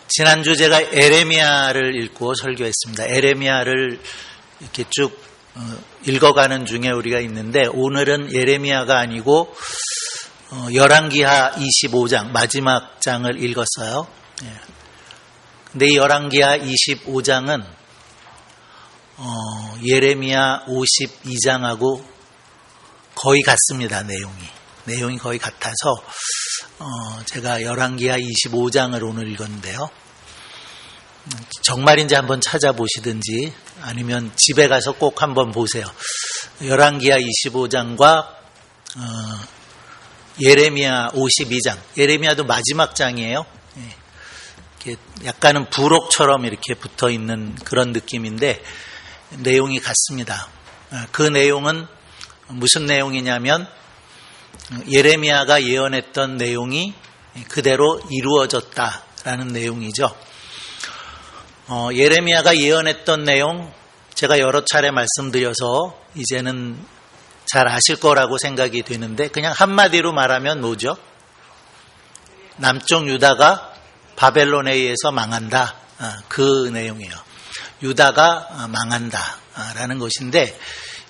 지난주 제가 에레미야를 읽고 설교했습니다. 에레미야를 이렇게 쭉 읽어가는 중에 우리가 있는데, 오늘은 에레미야가 아니고 열왕기하 25장 마지막 장을 읽었어요. 근데 이 열왕기하 25장은 예레미야 52장하고 거의 같습니다. 내용이 거의 같아서 제가 열왕기하 25장을 오늘 읽었는데요. 정말인지 한번 찾아보시든지 아니면 집에 가서 꼭 한번 보세요. 열왕기하 25장과 예레미야 52장. 예레미야도 마지막 장이에요. 이렇게 약간은 부록처럼 이렇게 붙어 있는 그런 느낌인데 내용이 같습니다. 그 내용은 무슨 내용이냐면 예레미야가 예언했던 내용이 그대로 이루어졌다라는 내용이죠. 예레미야가 예언했던 내용 제가 여러 차례 말씀드려서 이제는 잘 아실 거라고 생각이 되는데, 그냥 한마디로 말하면 뭐죠? 남쪽 유다가 바벨론에 의해서 망한다. 그 내용이에요. 유다가 망한다라는 것인데,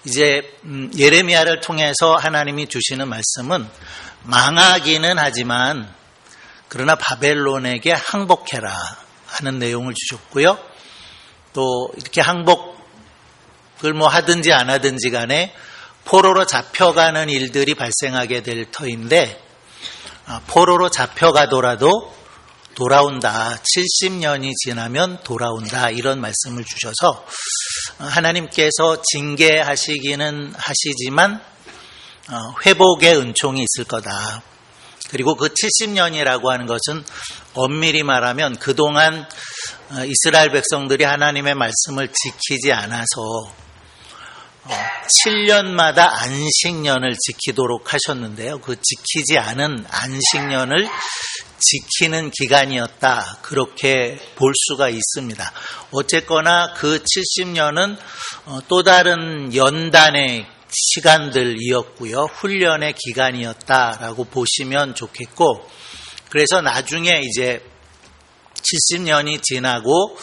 이제 예레미야를 통해서 하나님이 주시는 말씀은 망하기는 하지만 그러나 바벨론에게 항복해라 하는 내용을 주셨고요. 또 이렇게 항복을 뭐 하든지 안 하든지 간에 포로로 잡혀가는 일들이 발생하게 될 터인데, 포로로 잡혀가더라도 돌아온다. 70년이 지나면 돌아온다. 이런 말씀을 주셔서 하나님께서 징계하시기는 하시지만 회복의 은총이 있을 거다. 그리고 그 70년이라고 하는 것은 엄밀히 말하면 그동안 이스라엘 백성들이 하나님의 말씀을 지키지 않아서 7년마다 안식년을 지키도록 하셨는데요. 그 지키지 않은 안식년을 지키는 기간이었다. 그렇게 볼 수가 있습니다. 어쨌거나 그 70년은 또 다른 연단의 시간들이었고요. 훈련의 기간이었다라고 보시면 좋겠고, 그래서 나중에 이제 70년이 지나고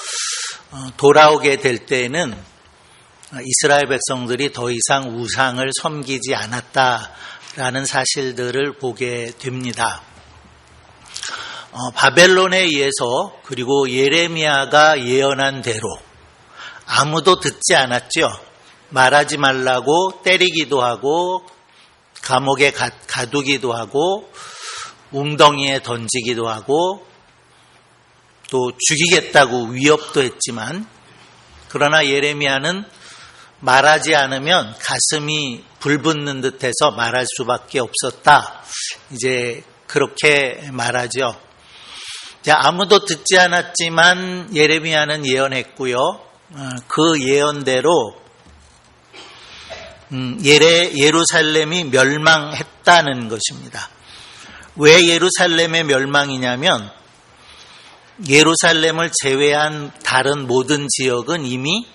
돌아오게 될 때는 이스라엘 백성들이 더 이상 우상을 섬기지 않았다라는 사실들을 보게 됩니다. 바벨론에 의해서, 그리고 예레미야가 예언한 대로 아무도 듣지 않았죠. 말하지 말라고 때리기도 하고 감옥에 가두기도 하고 웅덩이에 던지기도 하고 또 죽이겠다고 위협도 했지만, 그러나 예레미야는 말하지 않으면 가슴이 불붙는 듯해서 말할 수밖에 없었다. 이제 그렇게 말하죠. 아무도 듣지 않았지만 예레미야는 예언했고요. 그 예언대로 예루살렘이 멸망했다는 것입니다. 왜 예루살렘의 멸망이냐면, 예루살렘을 제외한 다른 모든 지역은 이미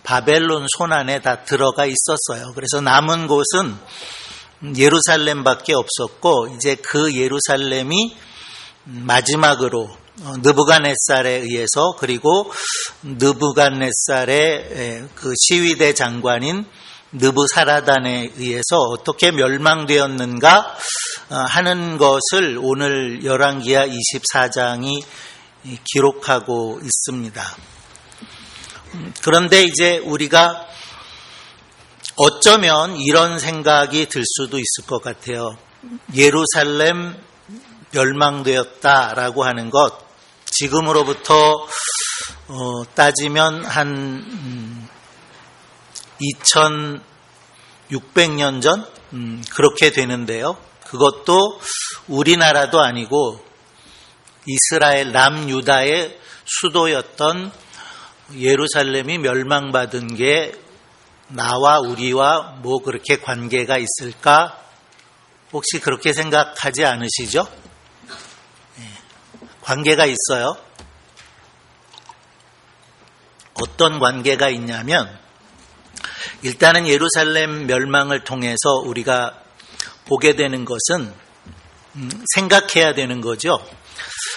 바벨론 손안에 다 들어가 있었어요. 그래서 남은 곳은 예루살렘밖에 없었고, 이제 그 예루살렘이 마지막으로 느부갓네살에 의해서, 그리고 느부갓네살의 그 시위대 장관인 느부사라단에 의해서 어떻게 멸망되었는가 하는 것을 오늘 열왕기하 24장이 기록하고 있습니다. 그런데 이제 우리가 어쩌면 이런 생각이 들 수도 있을 것 같아요. 예루살렘 멸망되었다라고 하는 것, 지금으로부터 따지면 한 2600년 전 그렇게 되는데요. 그것도 우리나라도 아니고 이스라엘 남유다의 수도였던 예루살렘이 멸망받은 게 나와 우리와 뭐 그렇게 관계가 있을까? 혹시 그렇게 생각하지 않으시죠? 관계가 있어요. 어떤 관계가 있냐면, 일단은 예루살렘 멸망을 통해서 우리가 보게 되는 것은 생각해야 되는 거죠.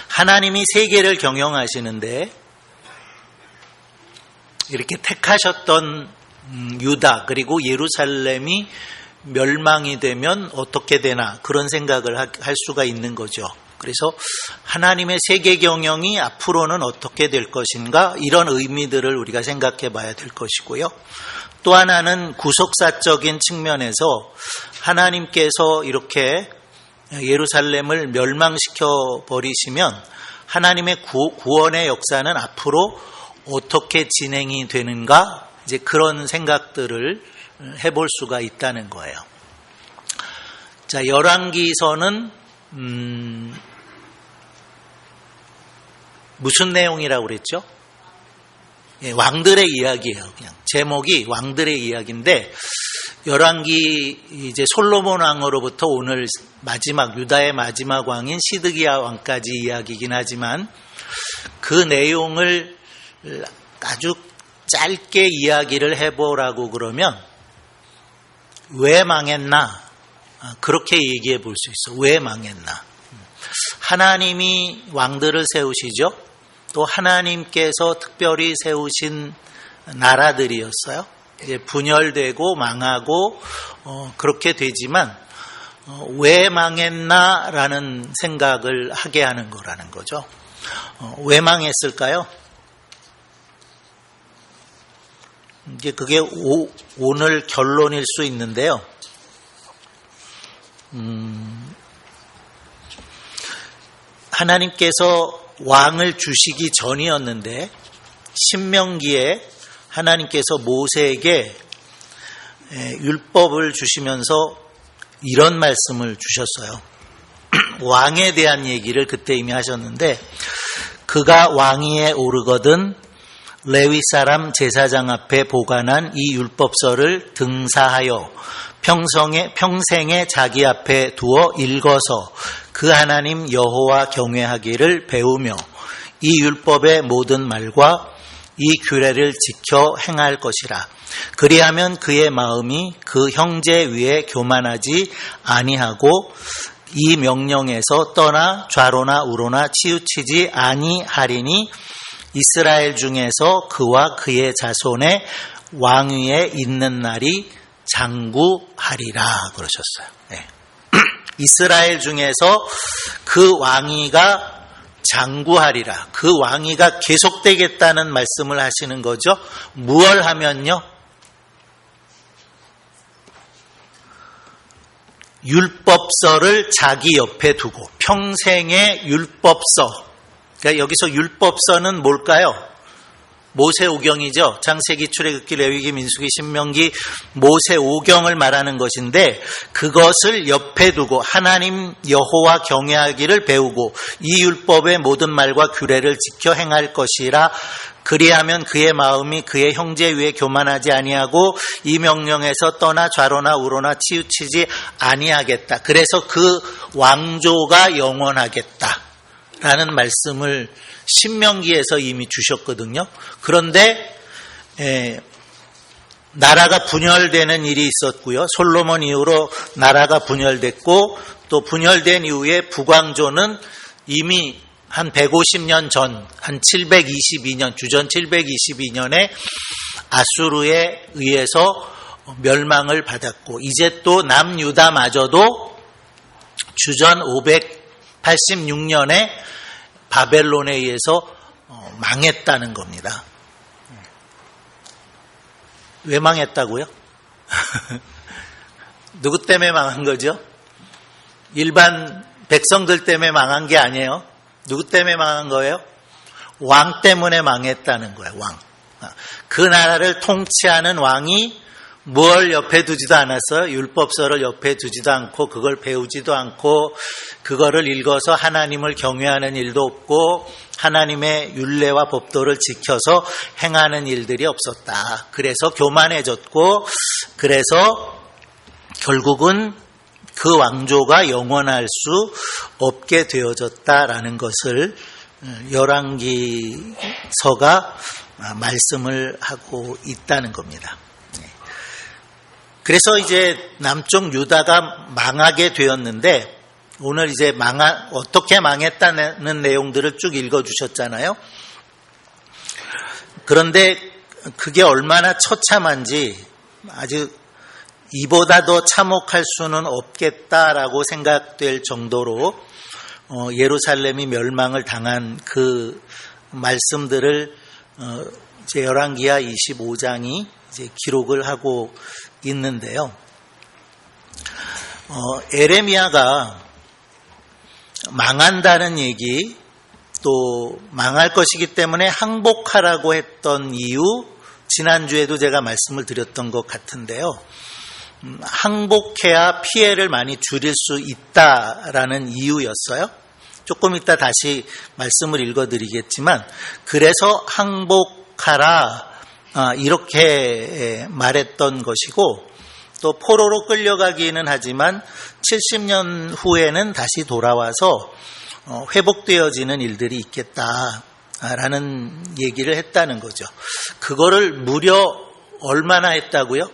하나님이 세계를 경영하시는데 이렇게 택하셨던 유다 그리고 예루살렘이 멸망이 되면 어떻게 되나 그런 생각을 할 수가 있는 거죠. 그래서 하나님의 세계 경영이 앞으로는 어떻게 될 것인가 이런 의미들을 우리가 생각해 봐야 될 것이고요. 또 하나는 구속사적인 측면에서 하나님께서 이렇게 예루살렘을 멸망시켜 버리시면 하나님의 구원의 역사는 앞으로 어떻게 진행이 되는가 이제 그런 생각들을 해볼 수가 있다는 거예요. 자, 열왕기서는 무슨 내용이라고 그랬죠? 예, 왕들의 이야기예요. 그냥 제목이 왕들의 이야기인데 열왕기 이제 솔로몬 왕으로부터 오늘 마지막 유다의 마지막 왕인 시드기야 왕까지 이야기이긴 하지만 그 내용을 아주 짧게 이야기를 해보라고 그러면 왜 망했나? 그렇게 얘기해 볼 수 있어. 왜 망했나? 하나님이 왕들을 세우시죠. 또 하나님께서 특별히 세우신 나라들이었어요. 이제 분열되고 망하고 그렇게 되지만 왜 망했나라는 생각을 하게 하는 거라는 거죠. 왜 망했을까요? 이제 그게 오늘 결론일 수 있는데요. 하나님께서 왕을 주시기 전이었는데 신명기에 하나님께서 모세에게 율법을 주시면서 이런 말씀을 주셨어요. 왕에 대한 얘기를 그때 이미 하셨는데 그가 왕위에 오르거든 레위 사람 제사장 앞에 보관한 이 율법서를 등사하여 평생에 자기 앞에 두어 읽어서 그 하나님 여호와 경외하기를 배우며 이 율법의 모든 말과 이 규례를 지켜 행할 것이라. 그리하면 그의 마음이 그 형제 위에 교만하지 아니하고 이 명령에서 떠나 좌로나 우로나 치우치지 아니하리니 이스라엘 중에서 그와 그의 자손의 왕위에 있는 날이 장구하리라 그러셨어요. 네. 이스라엘 중에서 그 왕위가 장구하리라. 그 왕위가 계속되겠다는 말씀을 하시는 거죠. 무얼 하면요? 율법서를 자기 옆에 두고 평생의 율법서. 그러니까 여기서 율법서는 뭘까요? 모세오경이죠. 창세기, 출애굽기, 레위기, 민수기, 신명기, 모세오경을 말하는 것인데 그것을 옆에 두고 하나님 여호와 경외하기를 배우고 이 율법의 모든 말과 규례를 지켜 행할 것이라. 그리하면 그의 마음이 그의 형제 위에 교만하지 아니하고 이 명령에서 떠나 좌로나 우로나 치우치지 아니하겠다. 그래서 그 왕조가 영원하겠다 라는 말씀을 신명기에서 이미 주셨거든요. 그런데 나라가 분열되는 일이 있었고요. 솔로몬 이후로 나라가 분열됐고 또 분열된 이후에 북왕조는 이미 한 150년 전, 한 722년, 주전 722년에 아수르에 의해서 멸망을 받았고 이제 또 남유다마저도 주전 586년에 바벨론에 의해서 망했다는 겁니다. 왜 망했다고요? 누구 때문에 망한 거죠? 일반 백성들 때문에 망한 게 아니에요. 누구 때문에 망한 거예요? 왕 때문에 망했다는 거예요. 왕. 그 나라를 통치하는 왕이 뭘 옆에 두지도 않았어요. 율법서를 옆에 두지도 않고 그걸 배우지도 않고 그거를 읽어서 하나님을 경외하는 일도 없고 하나님의 율례와 법도를 지켜서 행하는 일들이 없었다. 그래서 교만해졌고 그래서 결국은 그 왕조가 영원할 수 없게 되어졌다라는 것을 열왕기서가 말씀을 하고 있다는 겁니다. 그래서 이제 남쪽 유다가 망하게 되었는데 오늘 이제 어떻게 망했다는 내용들을 쭉 읽어주셨잖아요. 그런데 그게 얼마나 처참한지 아주 이보다 더 참혹할 수는 없겠다라고 생각될 정도로 예루살렘이 멸망을 당한 그 말씀들을 이제 열왕기하 25장이 이제 기록을 하고 있는데요. 에레미야가 망한다는 얘기, 또 망할 것이기 때문에 항복하라고 했던 이유, 지난주에도 제가 말씀을 드렸던 것 같은데요. 항복해야 피해를 많이 줄일 수 있다라는 이유였어요. 조금 이따 다시 말씀을 읽어드리겠지만, 그래서 항복하라 이렇게 말했던 것이고, 또 포로로 끌려가기는 하지만 70년 후에는 다시 돌아와서 회복되어지는 일들이 있겠다라는 얘기를 했다는 거죠. 그거를 무려 얼마나 했다고요?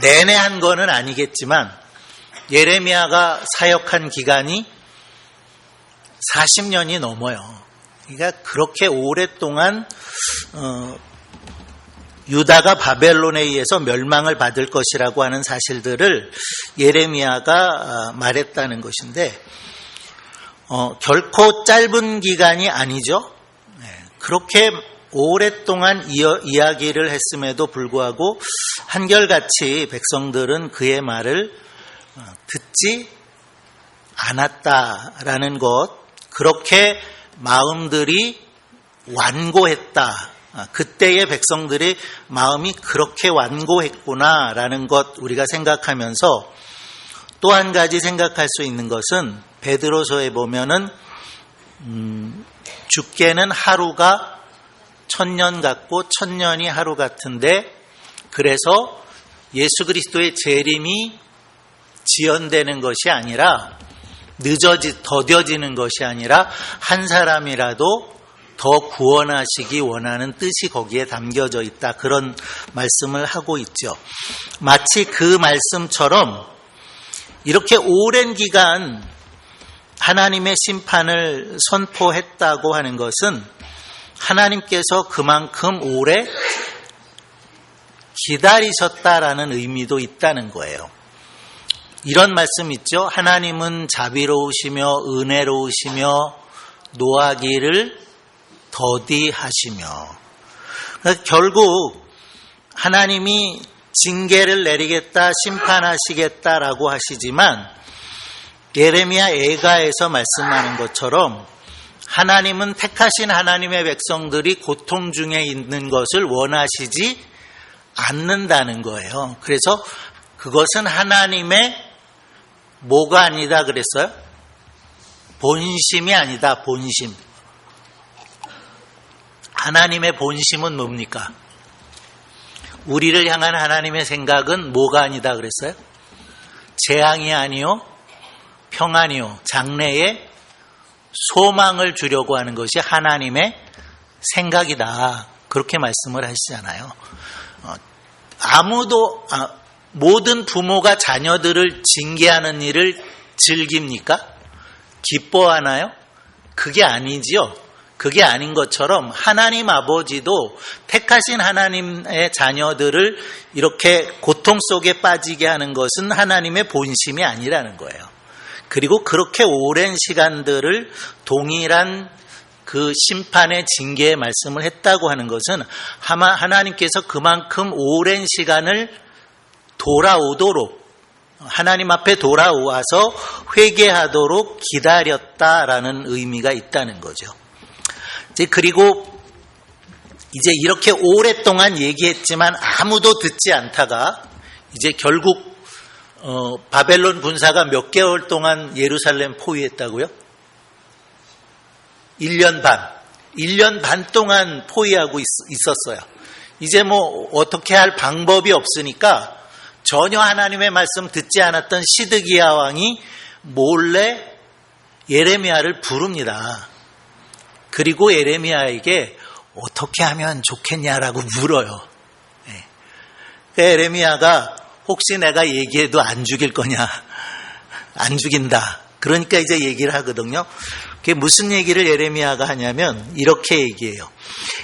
내내 한 거는 아니겠지만 예레미야가 사역한 기간이 40년이 넘어요. 그러니까 그렇게 오랫동안 유다가 바벨론에 의해서 멸망을 받을 것이라고 하는 사실들을 예레미야가 말했다는 것인데 결코 짧은 기간이 아니죠. 그렇게 오랫동안 이야기를 했음에도 불구하고 한결같이 백성들은 그의 말을 듣지 않았다라는 것, 그렇게 마음들이 완고했다. 그때의 백성들의 마음이 그렇게 완고했구나라는 것 우리가 생각하면서 또 한 가지 생각할 수 있는 것은 베드로서에 보면은 죽게는 하루가 1000년 같고 1000년이 하루 같은데, 그래서 예수 그리스도의 재림이 지연되는 것이 아니라 더뎌지는 것이 아니라 한 사람이라도 더 구원하시기 원하는 뜻이 거기에 담겨져 있다. 그런 말씀을 하고 있죠. 마치 그 말씀처럼 이렇게 오랜 기간 하나님의 심판을 선포했다고 하는 것은 하나님께서 그만큼 오래 기다리셨다라는 의미도 있다는 거예요. 이런 말씀 있죠. 하나님은 자비로우시며 은혜로우시며 노하기를 더디하시며. 그러니까 결국 하나님이 징계를 내리겠다, 심판하시겠다라고 하시지만 예레미야 애가에서 말씀하는 것처럼 하나님은 택하신 하나님의 백성들이 고통 중에 있는 것을 원하시지 않는다는 거예요. 그래서 그것은 하나님의 뭐가 아니다 그랬어요? 본심이 아니다. 본심. 하나님의 본심은 뭡니까? 우리를 향한 하나님의 생각은 뭐가 아니다 그랬어요? 재앙이 아니요, 평안이요, 장래에 소망을 주려고 하는 것이 하나님의 생각이다. 그렇게 말씀을 하시잖아요. 모든 부모가 자녀들을 징계하는 일을 즐깁니까? 기뻐하나요? 그게 아니지요. 그게 아닌 것처럼 하나님 아버지도 택하신 하나님의 자녀들을 이렇게 고통 속에 빠지게 하는 것은 하나님의 본심이 아니라는 거예요. 그리고 그렇게 오랜 시간들을 동일한 그 심판의 징계의 말씀을 했다고 하는 것은 하나님께서 그만큼 오랜 시간을 돌아오도록, 하나님 앞에 돌아와서 회개하도록 기다렸다라는 의미가 있다는 거죠. 그리고 이제 이렇게 오랫동안 얘기했지만 아무도 듣지 않다가 이제 결국 바벨론 군사가 몇 개월 동안 예루살렘 포위했다고요? 1년 반. 1년 반 동안 포위하고 있었어요. 이제 뭐 어떻게 할 방법이 없으니까 전혀 하나님의 말씀 듣지 않았던 시드기야 왕이 몰래 예레미야를 부릅니다. 그리고 예레미야에게 어떻게 하면 좋겠냐라고 물어요. 예레미야가 혹시 내가 얘기해도 안 죽일 거냐? 안 죽인다. 그러니까 이제 얘기를 하거든요. 그게 무슨 얘기를 예레미야가 하냐면 이렇게 얘기해요.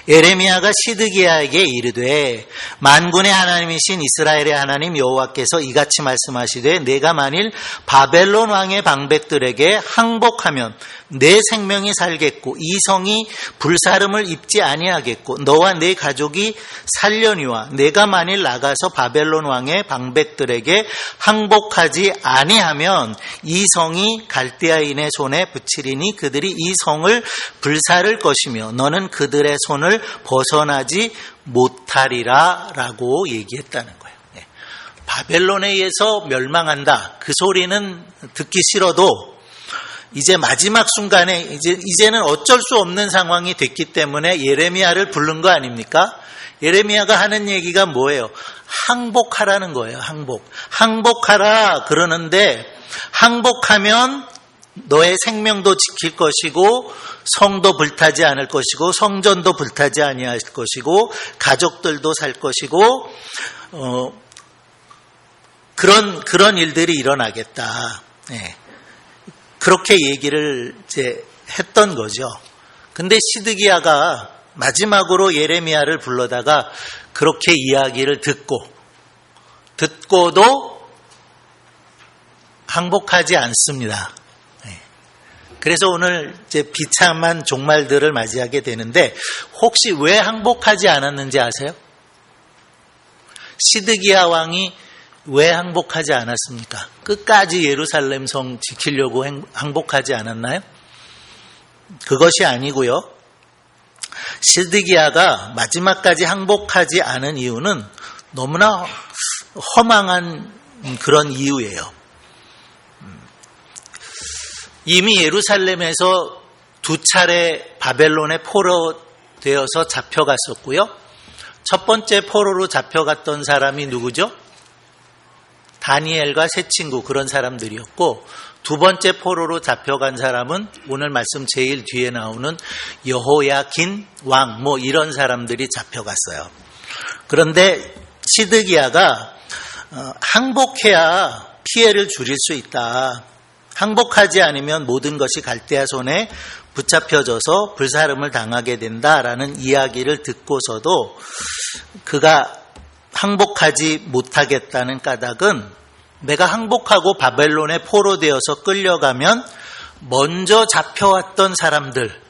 예레미야가 시드기야에게 이르되 만군의 하나님이신 이스라엘의 하나님 여호와께서 이같이 말씀하시되 내가 만일 바벨론 왕의 방백들에게 항복하면 내 생명이 살겠고 이 성이 불사름을 입지 아니하겠고 너와 내 가족이 살려니와 내가 만일 나가서 바벨론 왕의 방백들에게 항복하지 아니하면 이 성이 갈대아인의 손에 붙이리니 그들이 이 성을 불사를 것이며 너는 그들의 손을 벗어나지 못하리라 라고 얘기했다는 거예요. 바벨론에 의해서 멸망한다. 그 소리는 듣기 싫어도 이제 마지막 순간에 이제는 어쩔 수 없는 상황이 됐기 때문에 예레미야를 부른 거 아닙니까? 예레미야가 하는 얘기가 뭐예요? 항복하라는 거예요. 항복하라 그러는데 항복하면 너의 생명도 지킬 것이고 성도 불타지 않을 것이고 성전도 불타지 아니할 것이고 가족들도 살 것이고 그런 일들이 일어나겠다. 네. 그렇게 얘기를 이제 했던 거죠. 근데 시드기야가 마지막으로 예레미야를 불러다가 그렇게 이야기를 듣고도 항복하지 않습니다. 그래서 오늘 이제 비참한 종말들을 맞이하게 되는데 혹시 왜 항복하지 않았는지 아세요? 시드기야 왕이 왜 항복하지 않았습니까? 끝까지 예루살렘 성 지키려고 항복하지 않았나요? 그것이 아니고요. 시드기야가 마지막까지 항복하지 않은 이유는 너무나 허망한 그런 이유예요. 이미 예루살렘에서 2차례 바벨론에 포로되어서 잡혀갔었고요. 첫 번째 포로로 잡혀갔던 사람이 누구죠? 다니엘과 세 친구 그런 사람들이었고 두 번째 포로로 잡혀간 사람은 오늘 말씀 제일 뒤에 나오는 여호야긴 왕 이런 사람들이 잡혀갔어요. 그런데 시드기야가 항복해야 피해를 줄일 수 있다. 항복하지 않으면 모든 것이 갈대아 손에 붙잡혀져서 불사름을 당하게 된다라는 이야기를 듣고서도 그가 항복하지 못하겠다는 까닭은 내가 항복하고 바벨론에 포로되어서 끌려가면 먼저 잡혀왔던 사람들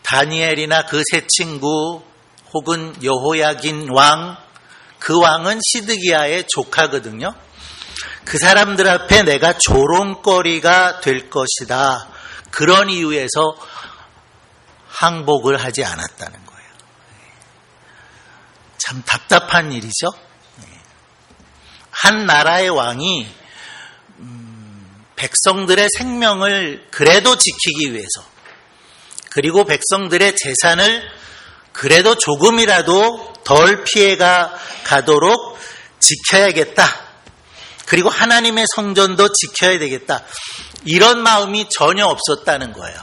다니엘이나 그 세 친구 혹은 여호야긴 왕 그 왕은 시드기야의 조카거든요. 그 사람들 앞에 내가 조롱거리가 될 것이다. 그런 이유에서 항복을 하지 않았다는 거예요. 참 답답한 일이죠. 한 나라의 왕이 백성들의 생명을 그래도 지키기 위해서 그리고 백성들의 재산을 그래도 조금이라도 덜 피해가 가도록 지켜야겠다. 그리고 하나님의 성전도 지켜야 되겠다. 이런 마음이 전혀 없었다는 거예요.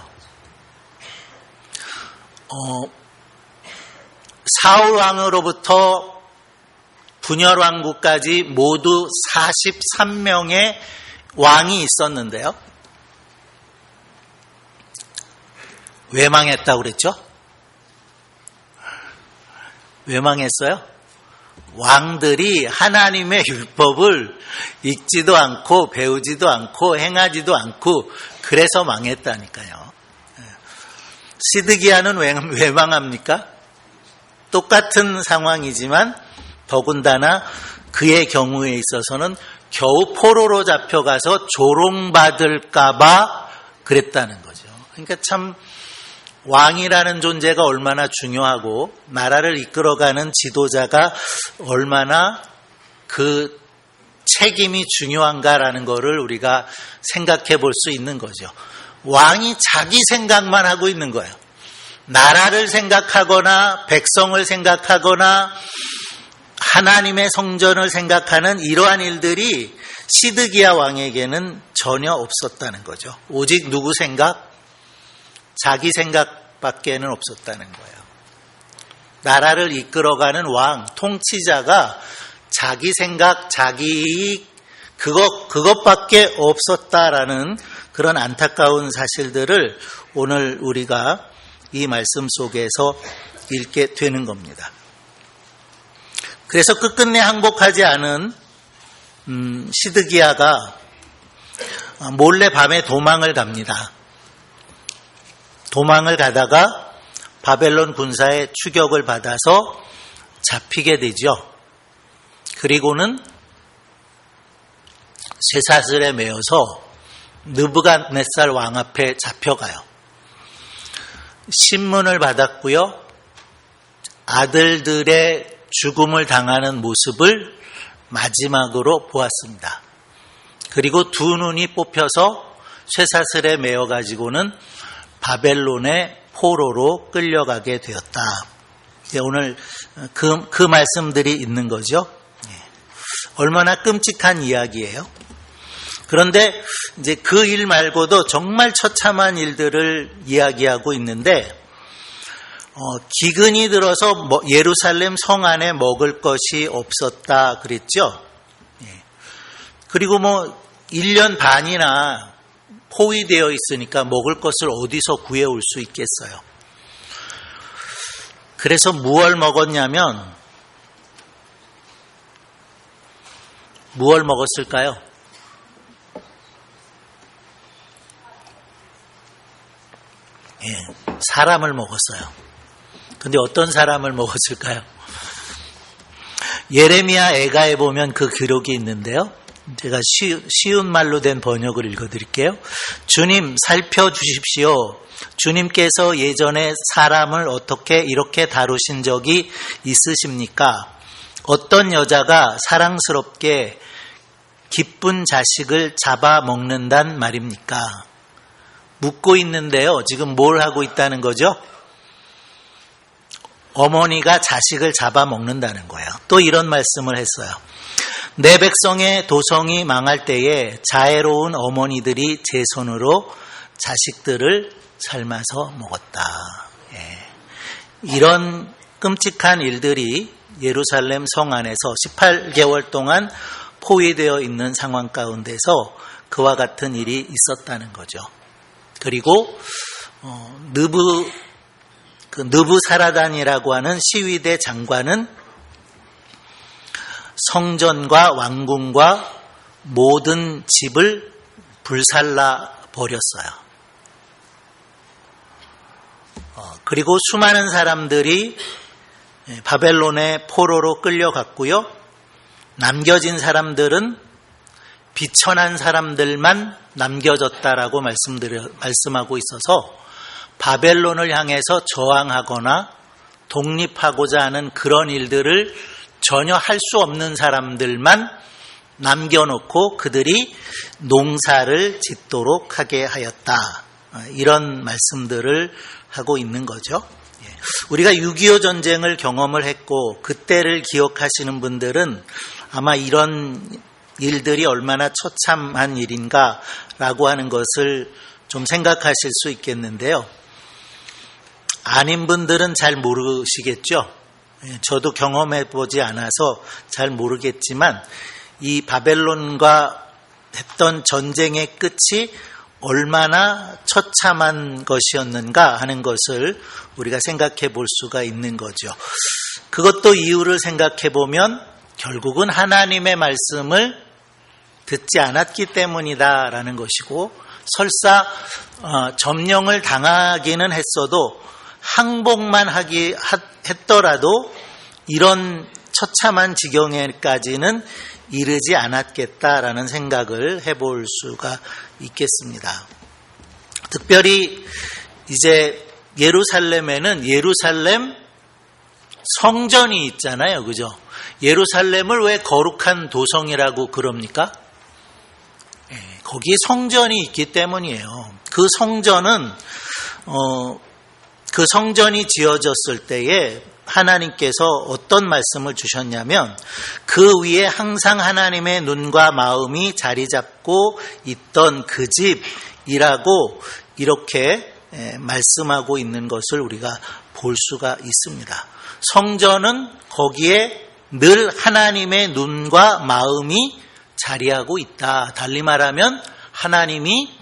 사울 왕으로부터 분열 왕국까지 모두 43명의 왕이 있었는데요. 왜 망했다고 그랬죠? 왜 망했어요? 왕들이 하나님의 율법을 읽지도 않고 배우지도 않고 행하지도 않고 그래서 망했다니까요. 시드기야는 왜 망합니까? 똑같은 상황이지만 더군다나 그의 경우에 있어서는 겨우 포로로 잡혀가서 조롱받을까 봐 그랬다는 거죠. 그러니까 참 왕이라는 존재가 얼마나 중요하고 나라를 이끌어가는 지도자가 얼마나 그 책임이 중요한가라는 것을 우리가 생각해 볼 수 있는 거죠. 왕이 자기 생각만 하고 있는 거예요. 나라를 생각하거나 백성을 생각하거나 하나님의 성전을 생각하는 이러한 일들이 시드기야 왕에게는 전혀 없었다는 거죠. 오직 누구 생각? 자기 생각밖에는 없었다는 거예요. 나라를 이끌어가는 왕, 통치자가 자기 생각, 자기 이익, 그것밖에 없었다라는 그런 안타까운 사실들을 오늘 우리가 이 말씀 속에서 읽게 되는 겁니다. 그래서 끝끝내 항복하지 않은 시드기야가 몰래 밤에 도망을 갑니다. 도망을 가다가 바벨론 군사의 추격을 받아서 잡히게 되죠. 그리고는 쇠사슬에 매어서 느부갓네살 왕 앞에 잡혀가요. 신문을 받았고요. 아들들의 죽음을 당하는 모습을 마지막으로 보았습니다. 그리고 두 눈이 뽑혀서 쇠사슬에 매어가지고는 바벨론의 포로로 끌려가게 되었다. 오늘 그 말씀들이 있는 거죠. 얼마나 끔찍한 이야기예요. 그런데 이제 그 일 말고도 정말 처참한 일들을 이야기하고 있는데, 기근이 들어서 예루살렘 성 안에 먹을 것이 없었다 그랬죠. 그리고 1년 반이나 포위되어 있으니까 먹을 것을 어디서 구해올 수 있겠어요. 그래서 무얼 먹었냐면, 무얼 먹었을까요? 사람을 먹었어요. 근데 어떤 사람을 먹었을까요? 예레미야 애가에 보면 그 기록이 있는데요. 제가 쉬운 말로 된 번역을 읽어드릴게요. 주님 살펴주십시오. 주님께서 예전에 사람을 어떻게 이렇게 다루신 적이 있으십니까? 어떤 여자가 사랑스럽게 기쁜 자식을 잡아먹는단 말입니까? 묻고 있는데요. 지금 뭘 하고 있다는 거죠? 어머니가 자식을 잡아먹는다는 거예요. 또 이런 말씀을 했어요. 내 백성의 도성이 망할 때에 자애로운 어머니들이 제 손으로 자식들을 삶아서 먹었다. 이런 끔찍한 일들이 예루살렘 성 안에서 18개월 동안 포위되어 있는 상황 가운데서 그와 같은 일이 있었다는 거죠. 그리고 느부사라단이라고 하는 시위대 장관은 성전과 왕궁과 모든 집을 불살라 버렸어요. 그리고 수많은 사람들이 바벨론의 포로로 끌려갔고요. 남겨진 사람들은 비천한 사람들만 남겨졌다라고 말씀하고 있어서 바벨론을 향해서 저항하거나 독립하고자 하는 그런 일들을 전혀 할 수 없는 사람들만 남겨놓고 그들이 농사를 짓도록 하게 하였다. 이런 말씀들을 하고 있는 거죠. 우리가 6.25 전쟁을 경험을 했고 그때를 기억하시는 분들은 아마 이런 일들이 얼마나 처참한 일인가라고 하는 것을 좀 생각하실 수 있겠는데요. 아닌 분들은 잘 모르시겠죠. 저도 경험해 보지 않아서 잘 모르겠지만 이 바벨론과 했던 전쟁의 끝이 얼마나 처참한 것이었는가 하는 것을 우리가 생각해 볼 수가 있는 거죠. 그것도 이유를 생각해 보면 결국은 하나님의 말씀을 듣지 않았기 때문이다라는 것이고, 설사 점령을 당하기는 했어도 항복만 했더라도 이런 처참한 지경에까지는 이르지 않았겠다라는 생각을 해볼 수가 있겠습니다. 특별히 이제 예루살렘에는 예루살렘 성전이 있잖아요. 그죠? 예루살렘을 왜 거룩한 도성이라고 그럽니까? 거기에 성전이 있기 때문이에요. 그 성전이 지어졌을 때에 하나님께서 어떤 말씀을 주셨냐면 그 위에 항상 하나님의 눈과 마음이 자리 잡고 있던 그 집이라고 이렇게 말씀하고 있는 것을 우리가 볼 수가 있습니다. 성전은 거기에 늘 하나님의 눈과 마음이 자리하고 있다. 달리 말하면 하나님이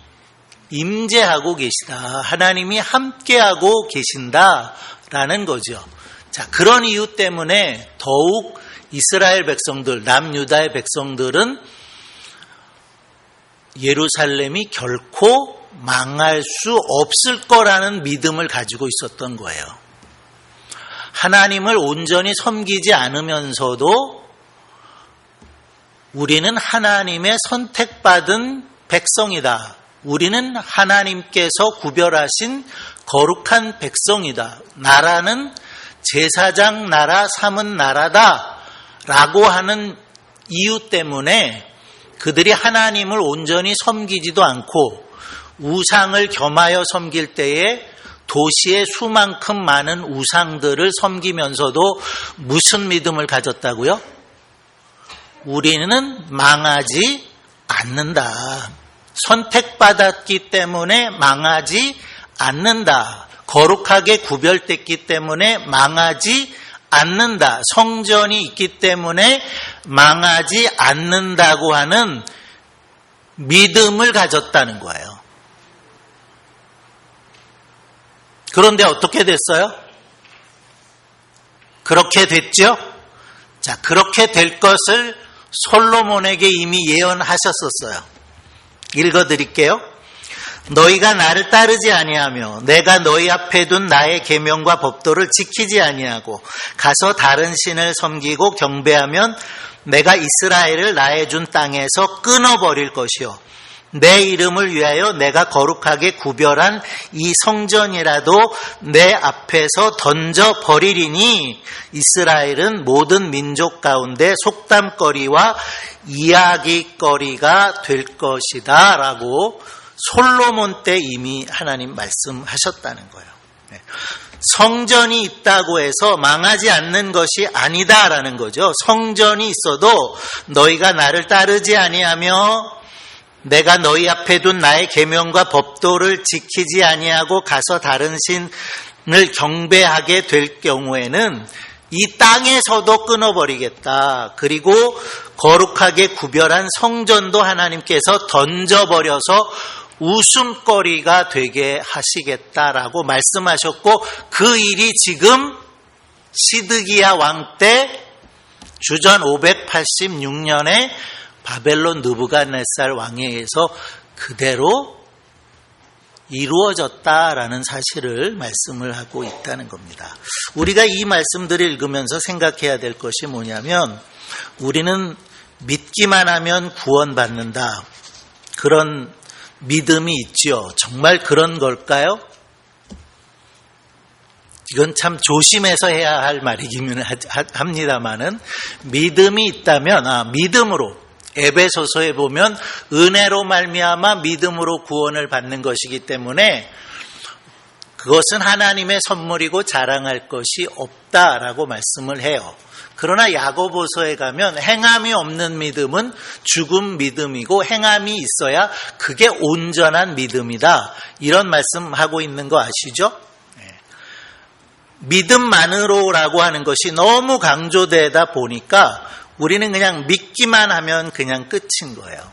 임재하고 계시다. 하나님이 함께하고 계신다라는 거죠. 자, 그런 이유 때문에 더욱 이스라엘 백성들, 남유다의 백성들은 예루살렘이 결코 망할 수 없을 거라는 믿음을 가지고 있었던 거예요. 하나님을 온전히 섬기지 않으면서도 우리는 하나님의 선택받은 백성이다. 우리는 하나님께서 구별하신 거룩한 백성이다. 나라는 제사장 나라 삼은 나라다. 라고 하는 이유 때문에 그들이 하나님을 온전히 섬기지도 않고 우상을 겸하여 섬길 때에 도시에 수만큼 많은 우상들을 섬기면서도 무슨 믿음을 가졌다고요? 우리는 망하지 않는다. 선택받았기 때문에 망하지 않는다. 거룩하게 구별됐기 때문에 망하지 않는다. 성전이 있기 때문에 망하지 않는다고 하는 믿음을 가졌다는 거예요. 그런데 어떻게 됐어요? 그렇게 됐죠? 자, 그렇게 될 것을 솔로몬에게 이미 예언하셨었어요. 읽어드릴게요. 너희가 나를 따르지 아니하며 내가 너희 앞에 둔 나의 계명과 법도를 지키지 아니하고 가서 다른 신을 섬기고 경배하면 내가 이스라엘을 나의 준 땅에서 끊어버릴 것이요 내 이름을 위하여 내가 거룩하게 구별한 이 성전이라도 내 앞에서 던져버리리니 이스라엘은 모든 민족 가운데 속담거리와 이야기거리가 될 것이다 라고 솔로몬 때 이미 하나님 말씀하셨다는 거예요. 성전이 있다고 해서 망하지 않는 것이 아니다라는 거죠. 성전이 있어도 너희가 나를 따르지 아니하며 내가 너희 앞에 둔 나의 계명과 법도를 지키지 아니하고 가서 다른 신을 경배하게 될 경우에는 이 땅에서도 끊어버리겠다. 그리고 거룩하게 구별한 성전도 하나님께서 던져버려서 웃음거리가 되게 하시겠다라고 말씀하셨고 그 일이 지금 시드기야 왕 때 주전 586년에 바벨론 느부갓네살 왕에 의해서 그대로 이루어졌다라는 사실을 말씀을 하고 있다는 겁니다. 우리가 이 말씀들을 읽으면서 생각해야 될 것이 뭐냐면 우리는 믿기만 하면 구원받는다. 그런 믿음이 있죠. 정말 그런 걸까요? 이건 참 조심해서 해야 할 말이기는 합니다만은 믿음이 있다면 믿음으로 에베소서에 보면 은혜로 말미암아 믿음으로 구원을 받는 것이기 때문에 그것은 하나님의 선물이고 자랑할 것이 없다라고 말씀을 해요. 그러나 야고보서에 가면 행함이 없는 믿음은 죽은 믿음이고 행함이 있어야 그게 온전한 믿음이다. 이런 말씀하고 있는 거 아시죠? 믿음만으로라고 하는 것이 너무 강조되다 보니까 우리는 그냥 믿기만 하면 그냥 끝인 거예요.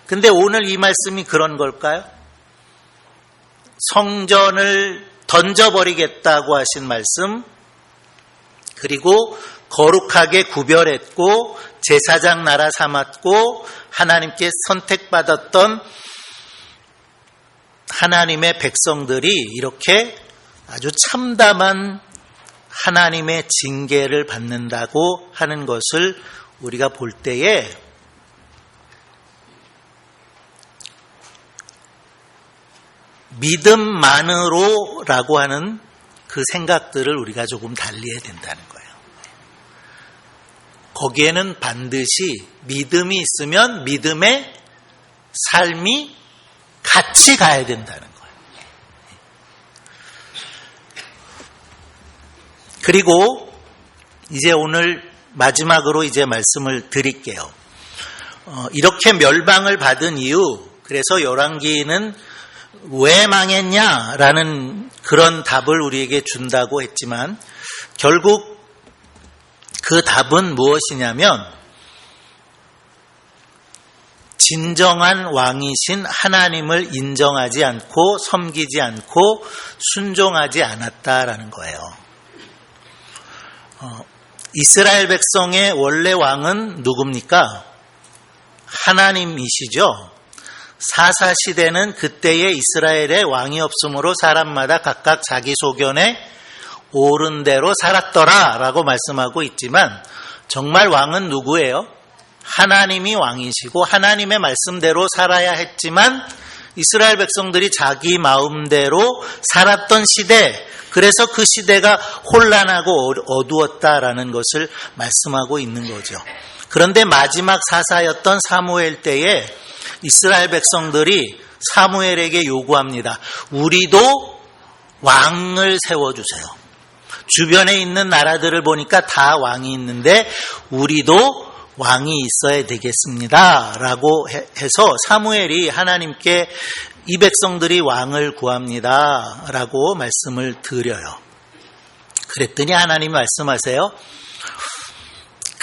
근데 오늘 이 말씀이 그런 걸까요? 성전을 던져버리겠다고 하신 말씀, 그리고 거룩하게 구별했고 제사장 나라 삼았고 하나님께 선택받았던 하나님의 백성들이 이렇게 아주 참담한 하나님의 징계를 받는다고 하는 것을 우리가 볼 때에 믿음만으로라고 하는 그 생각들을 우리가 조금 달리해야 된다는 거예요. 거기에는 반드시 믿음이 있으면 믿음의 삶이 같이 가야 된다는 거예요. 그리고 이제 오늘 마지막으로 이제 말씀을 드릴게요. 이렇게 멸망을 받은 이유, 그래서 열왕기는 왜 망했냐라는 그런 답을 우리에게 준다고 했지만 결국 그 답은 무엇이냐면 진정한 왕이신 하나님을 인정하지 않고 섬기지 않고 순종하지 않았다라는 거예요. 이스라엘 백성의 원래 왕은 누굽니까? 하나님이시죠. 사사시대는 그때의 이스라엘에 왕이 없으므로 사람마다 각각 자기 소견에 옳은 대로 살았더라 라고 말씀하고 있지만 정말 왕은 누구예요? 하나님이 왕이시고 하나님의 말씀대로 살아야 했지만 이스라엘 백성들이 자기 마음대로 살았던 시대, 그래서 그 시대가 혼란하고 어두웠다라는 것을 말씀하고 있는 거죠. 그런데 마지막 사사였던 사무엘 때에 이스라엘 백성들이 사무엘에게 요구합니다. 우리도 왕을 세워주세요. 주변에 있는 나라들을 보니까 다 왕이 있는데 우리도 왕이 있어야 되겠습니다 라고 해서 사무엘이 하나님께 이 백성들이 왕을 구합니다 라고 말씀을 드려요. 그랬더니 하나님이 말씀하세요.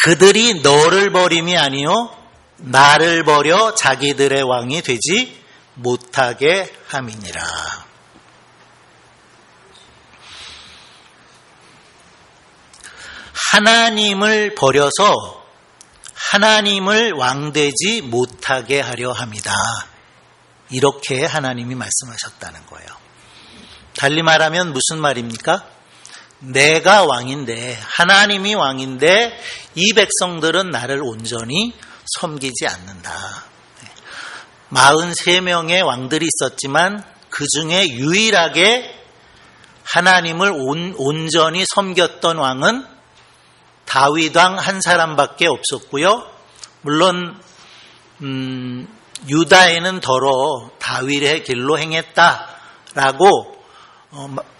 그들이 너를 버림이 아니요 나를 버려 자기들의 왕이 되지 못하게 함이니라. 하나님을 버려서 하나님을 왕되지 못하게 하려 합니다. 이렇게 하나님이 말씀하셨다는 거예요. 달리 말하면 무슨 말입니까? 내가 왕인데, 하나님이 왕인데 이 백성들은 나를 온전히 섬기지 않는다. 43명의 왕들이 있었지만 그 중에 유일하게 하나님을 온전히 섬겼던 왕은 다윗 왕 한 사람밖에 없었고요. 물론 유다에는 더러 다윗의 길로 행했다라고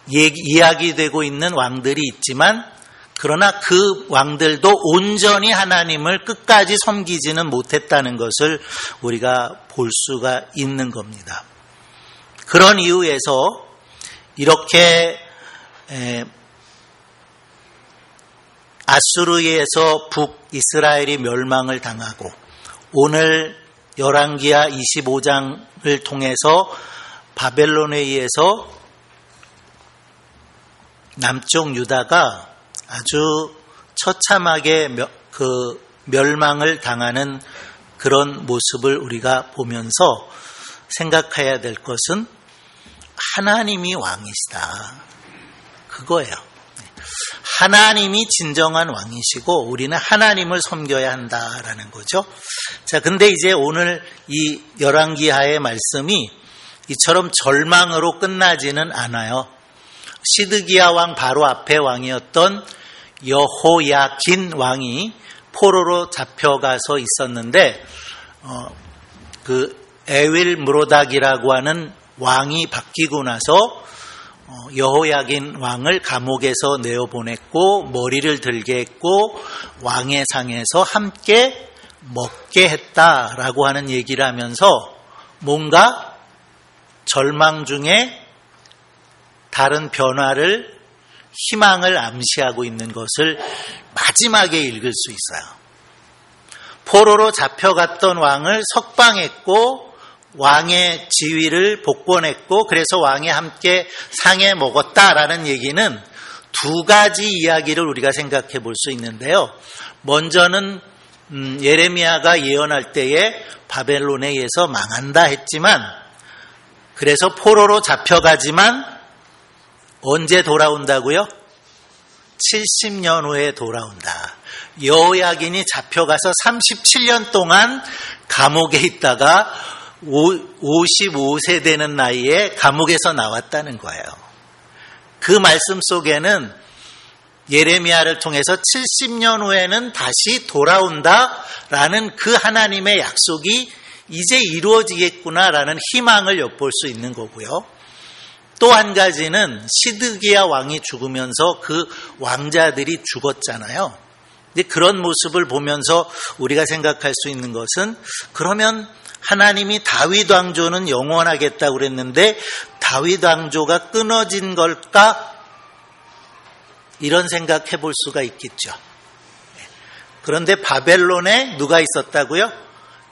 이야기되고 있는 왕들이 있지만 그러나 그 왕들도 온전히 하나님을 끝까지 섬기지는 못했다는 것을 우리가 볼 수가 있는 겁니다. 그런 이유에서 이렇게 아수르에서 북이스라엘이 멸망을 당하고 오늘 열왕기하 25장을 통해서 바벨론에 의해서 남쪽 유다가 아주 처참하게 멸망을 당하는 그런 모습을 우리가 보면서 생각해야 될 것은 하나님이 왕이시다. 그거예요. 하나님이 진정한 왕이시고 우리는 하나님을 섬겨야 한다라는 거죠. 자, 근데 이제 오늘 이 열왕기하의 말씀이 이처럼 절망으로 끝나지는 않아요. 시드기야 왕 바로 앞에 왕이었던 여호야긴 왕이 포로로 잡혀가서 있었는데 그 에윌 무로닥이라고 하는 왕이 바뀌고 나서 여호야긴 왕을 감옥에서 내어보냈고 머리를 들게 했고 왕의 상에서 함께 먹게 했다라고 하는 얘기를 하면서 뭔가 절망 중에 다른 변화를 희망을 암시하고 있는 것을 마지막에 읽을 수 있어요. 포로로 잡혀갔던 왕을 석방했고 왕의 지위를 복권했고 그래서 왕이 함께 상에 먹었다라는 얘기는 두 가지 이야기를 우리가 생각해 볼 수 있는데요. 먼저는 예레미야가 예언할 때에 바벨론에 의해서 망한다 했지만 그래서 포로로 잡혀가지만 언제 돌아온다고요? 70년 후에 돌아온다. 여호야긴이 잡혀가서 37년 동안 감옥에 있다가 55세 되는 나이에 감옥에서 나왔다는 거예요. 그 말씀 속에는 예레미야를 통해서 70년 후에는 다시 돌아온다라는 그 하나님의 약속이 이제 이루어지겠구나라는 희망을 엿볼 수 있는 거고요. 또 한 가지는 시드기야 왕이 죽으면서 그 왕자들이 죽었잖아요. 근데 그런 모습을 보면서 우리가 생각할 수 있는 것은 그러면 하나님이 다윗 왕조는 영원하겠다고 그랬는데 다윗 왕조가 끊어진 걸까? 이런 생각해 볼 수가 있겠죠. 그런데 바벨론에 누가 있었다고요?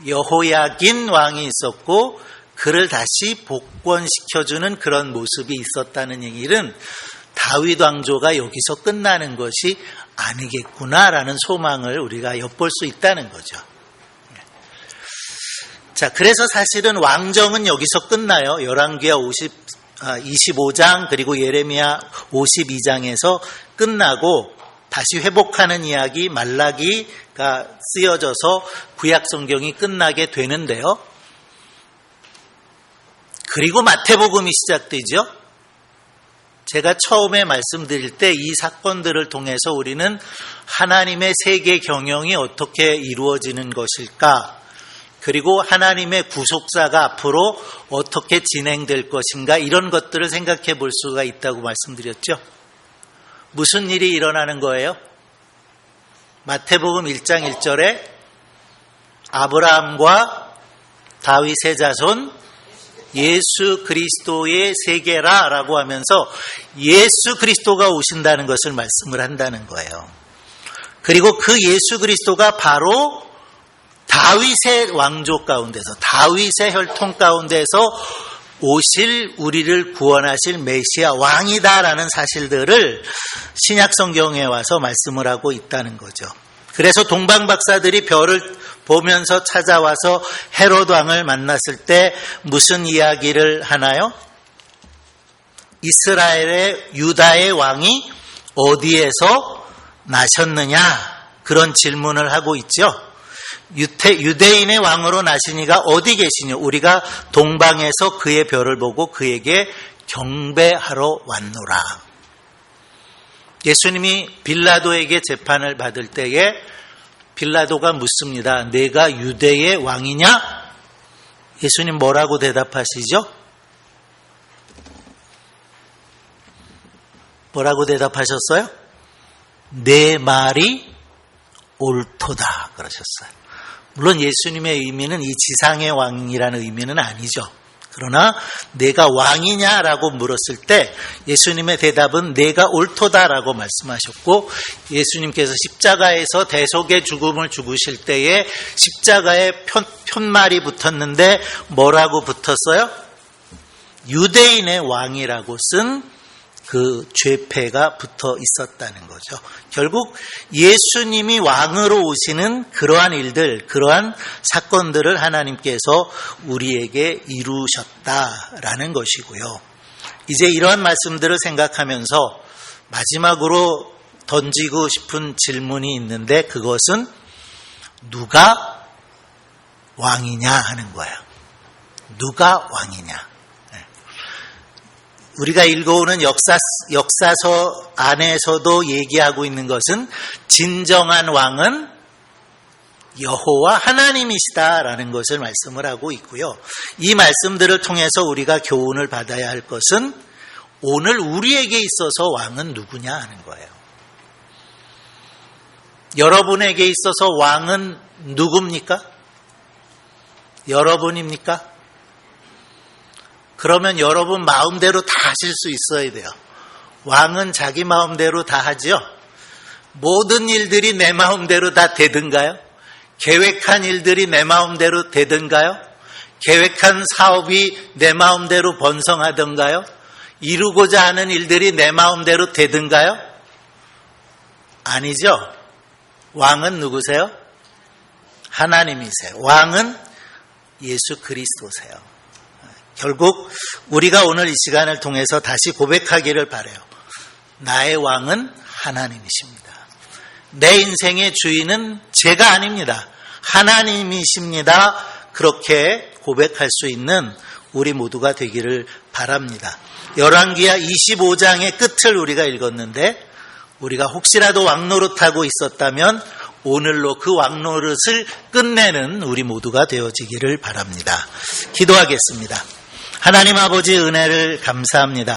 여호야긴 왕이 있었고 그를 다시 복권시켜주는 그런 모습이 있었다는 얘기는 다윗 왕조가 여기서 끝나는 것이 아니겠구나라는 소망을 우리가 엿볼 수 있다는 거죠. 자, 그래서 사실은 왕정은 여기서 끝나요. 열왕기하 25장 그리고 예레미야 52장에서 끝나고 다시 회복하는 이야기 말라기가 쓰여져서 구약 성경이 끝나게 되는데요. 그리고 마태복음이 시작되죠. 제가 처음에 말씀드릴 때 이 사건들을 통해서 우리는 하나님의 세계 경영이 어떻게 이루어지는 것일까? 그리고 하나님의 구속사가 앞으로 어떻게 진행될 것인가? 이런 것들을 생각해 볼 수가 있다고 말씀드렸죠. 무슨 일이 일어나는 거예요? 마태복음 1장 1절에 아브라함과 다윗의 자손 예수 그리스도의 세계라 라고 하면서 예수 그리스도가 오신다는 것을 말씀을 한다는 거예요. 그리고 그 예수 그리스도가 바로 다윗의 왕조 가운데서 다윗의 혈통 가운데서 오실 우리를 구원하실 메시아 왕이다라는 사실들을 신약 성경에 와서 말씀을 하고 있다는 거죠. 그래서 동방 박사들이 별을 보면서 찾아와서 헤롯 왕을 만났을 때 무슨 이야기를 하나요? 이스라엘의 유다의 왕이 어디에서 나셨느냐? 그런 질문을 하고 있죠. 유대인의 왕으로 나시니가 어디 계시냐? 우리가 동방에서 그의 별을 보고 그에게 경배하러 왔노라. 예수님이 빌라도에게 재판을 받을 때에 빌라도가 묻습니다. 내가 유대의 왕이냐? 예수님 뭐라고 대답하시죠? 뭐라고 대답하셨어요? 내 말이 옳도다 그러셨어요. 물론 예수님의 의미는 이 지상의 왕이라는 의미는 아니죠. 그러나 내가 왕이냐라고 물었을 때 예수님의 대답은 내가 옳도다라고 말씀하셨고, 예수님께서 십자가에서 대속의 죽음을 죽으실 때에 십자가에 편말이 붙었는데 뭐라고 붙었어요? 유대인의 왕이라고 쓴 그 죄패가 붙어 있었다는 거죠. 결국 예수님이 왕으로 오시는 그러한 일들, 그러한 사건들을 하나님께서 우리에게 이루셨다라는 것이고요. 이제 이러한 말씀들을 생각하면서 마지막으로 던지고 싶은 질문이 있는데, 그것은 누가 왕이냐 하는 거예요. 누가 왕이냐. 우리가 읽어오는 역사서 안에서도 얘기하고 있는 것은 진정한 왕은 여호와 하나님이시다라는 것을 말씀을 하고 있고요. 이 말씀들을 통해서 우리가 교훈을 받아야 할 것은 오늘 우리에게 있어서 왕은 누구냐 하는 거예요. 여러분에게 있어서 왕은 누굽니까? 여러분입니까? 그러면 여러분 마음대로 다 하실 수 있어야 돼요. 왕은 자기 마음대로 다 하죠. 모든 일들이 내 마음대로 다 되든가요? 계획한 일들이 내 마음대로 되든가요? 계획한 사업이 내 마음대로 번성하던가요? 이루고자 하는 일들이 내 마음대로 되든가요? 아니죠. 왕은 누구세요? 하나님이세요. 왕은 예수 그리스도세요. 결국 우리가 오늘 이 시간을 통해서 다시 고백하기를 바라요. 나의 왕은 하나님이십니다. 내 인생의 주인은 제가 아닙니다. 하나님이십니다. 그렇게 고백할 수 있는 우리 모두가 되기를 바랍니다. 열왕기하 25장의 끝을 우리가 읽었는데, 우리가 혹시라도 왕노릇하고 있었다면 오늘로 그 왕노릇을 끝내는 우리 모두가 되어지기를 바랍니다. 기도하겠습니다. 하나님 아버지 은혜를 감사합니다.